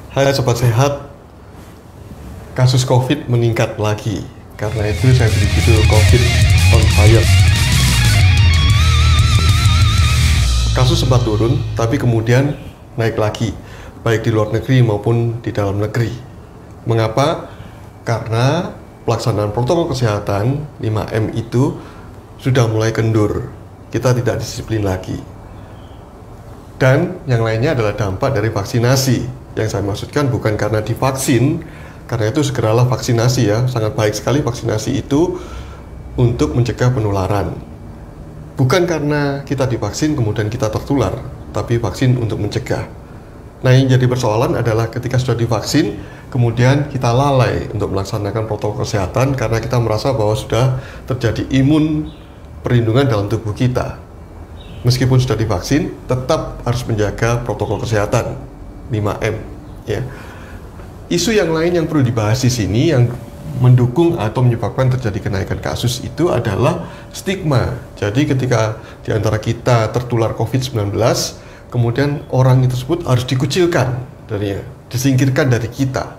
Hai Sobat Sehat, kasus COVID meningkat lagi. Karena itu saya beri judul COVID on Fire. Kasus sempat turun, tapi kemudian naik lagi, baik di luar negeri maupun di dalam negeri. Mengapa? Karena pelaksanaan protokol kesehatan 5M itu sudah mulai kendur. Kita tidak disiplin lagi. Dan yang lainnya adalah dampak dari vaksinasi. Yang saya maksudkan bukan karena divaksin, karena itu segeralah vaksinasi ya. Sangat baik sekali vaksinasi itu untuk mencegah penularan. Bukan karena kita divaksin kemudian kita tertular, tapi vaksin untuk mencegah. Nah, yang jadi persoalan adalah ketika sudah divaksin, kemudian kita lalai untuk melaksanakan protokol kesehatan karena kita merasa bahwa sudah terjadi imun perlindungan dalam tubuh kita. Meskipun sudah divaksin, tetap harus menjaga protokol kesehatan 5M ya. Isu yang lain yang perlu dibahas di sini yang mendukung atau menyebabkan terjadi kenaikan kasus itu adalah stigma. Jadi ketika di antara kita tertular COVID-19, kemudian orang tersebut harus dikucilkan darinya, disingkirkan dari kita.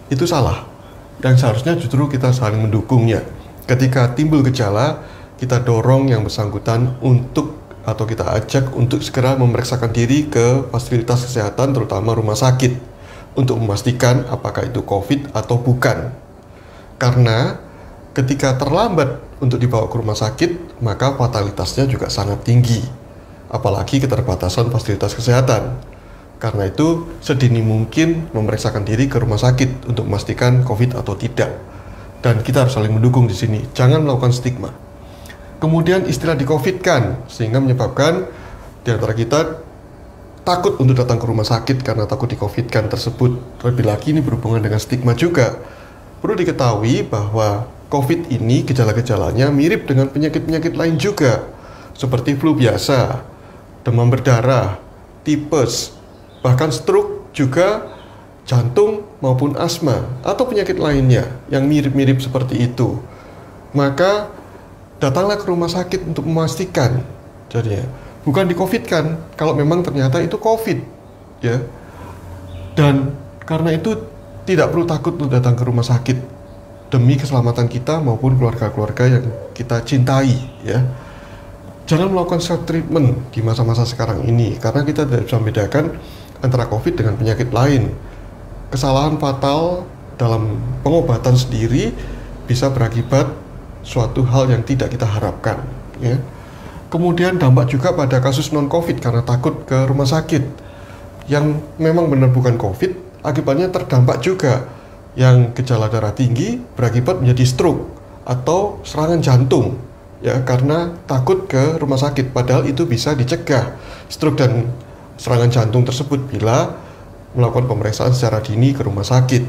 Itu salah. Dan seharusnya justru kita saling mendukungnya. Ketika timbul gejala, kita dorong yang bersangkutan untuk atau kita ajak untuk segera memeriksakan diri ke fasilitas kesehatan, terutama rumah sakit, untuk memastikan apakah itu COVID atau bukan. Karena ketika terlambat untuk dibawa ke rumah sakit, maka fatalitasnya juga sangat tinggi, apalagi keterbatasan fasilitas kesehatan. Karena itu sedini mungkin memeriksakan diri ke rumah sakit untuk memastikan COVID atau tidak. Dan kita harus saling mendukung di sini, jangan melakukan stigma. Kemudian istilah di-COVID-kan, sehingga menyebabkan di antara kita takut untuk datang ke rumah sakit karena takut di-COVID-kan tersebut. Terlebih lagi ini berhubungan dengan stigma juga. Perlu diketahui bahwa COVID ini gejala-gejalanya mirip dengan penyakit-penyakit lain juga, seperti flu biasa, demam berdarah, tipes, bahkan stroke, juga jantung maupun asma, atau penyakit lainnya yang mirip-mirip seperti itu. Maka datanglah ke rumah sakit untuk memastikan, jadi ya, bukan di-COVID-kan kalau memang ternyata itu COVID, ya. Dan karena itu tidak perlu takut untuk datang ke rumah sakit demi keselamatan kita maupun keluarga-keluarga yang kita cintai, ya. Jangan melakukan self treatment di masa-masa sekarang ini karena kita tidak bisa membedakan antara COVID dengan penyakit lain. Kesalahan fatal dalam pengobatan sendiri bisa berakibat suatu hal yang tidak kita harapkan, ya. Kemudian dampak juga pada kasus non-COVID karena takut ke rumah sakit yang memang benar bukan COVID, akibatnya terdampak juga yang gejala darah tinggi berakibat menjadi stroke atau serangan jantung, ya, karena takut ke rumah sakit, padahal itu bisa dicegah stroke dan serangan jantung tersebut bila melakukan pemeriksaan secara dini ke rumah sakit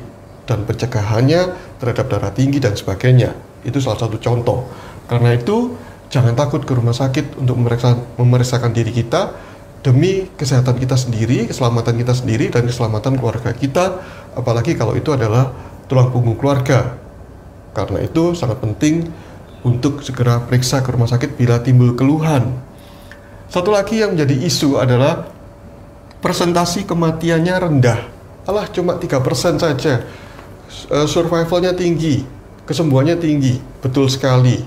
dan pencegahannya terhadap darah tinggi dan sebagainya. Itu salah satu contoh. Karena itu jangan takut ke rumah sakit untuk memeriksakan diri kita demi kesehatan kita sendiri, keselamatan kita sendiri, dan keselamatan keluarga kita, apalagi kalau itu adalah tulang punggung keluarga. Karena itu sangat penting untuk segera periksa ke rumah sakit bila timbul keluhan. Satu lagi yang menjadi isu adalah persentasi kematiannya rendah. Alah, cuma 3% saja. Survivalnya tinggi, kesembuhannya tinggi. Betul sekali,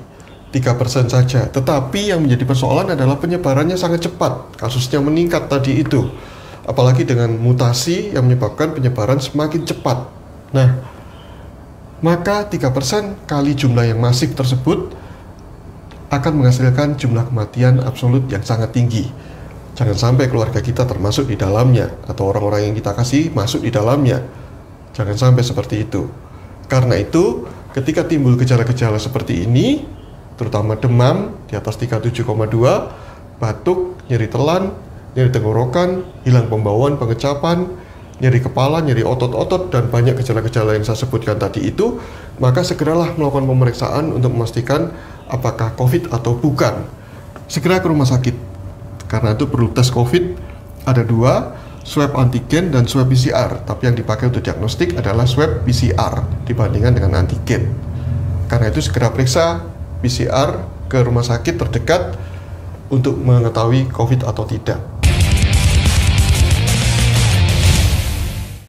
3% saja. Tetapi yang menjadi persoalan adalah penyebarannya sangat cepat. Kasusnya meningkat tadi itu. Apalagi dengan mutasi yang menyebabkan penyebaran semakin cepat. Nah, maka 3% kali jumlah yang masif tersebut akan menghasilkan jumlah kematian absolut yang sangat tinggi. Jangan sampai keluarga kita termasuk di dalamnya, atau orang-orang yang kita kasih masuk di dalamnya. Jangan sampai seperti itu. Karena itu, ketika timbul gejala-gejala seperti ini, terutama demam di atas 37,2, batuk, nyeri telan, nyeri tenggorokan, hilang pembauan, pengecapan, nyeri kepala, nyeri otot-otot, dan banyak gejala-gejala yang saya sebutkan tadi itu, maka segeralah melakukan pemeriksaan untuk memastikan apakah COVID atau bukan. Segera ke rumah sakit. Karena itu perlu tes COVID, ada 2, swab antigen dan swab PCR, tapi yang dipakai untuk diagnostik adalah swab PCR dibandingkan dengan antigen. Karena itu segera periksa PCR ke rumah sakit terdekat untuk mengetahui COVID atau tidak.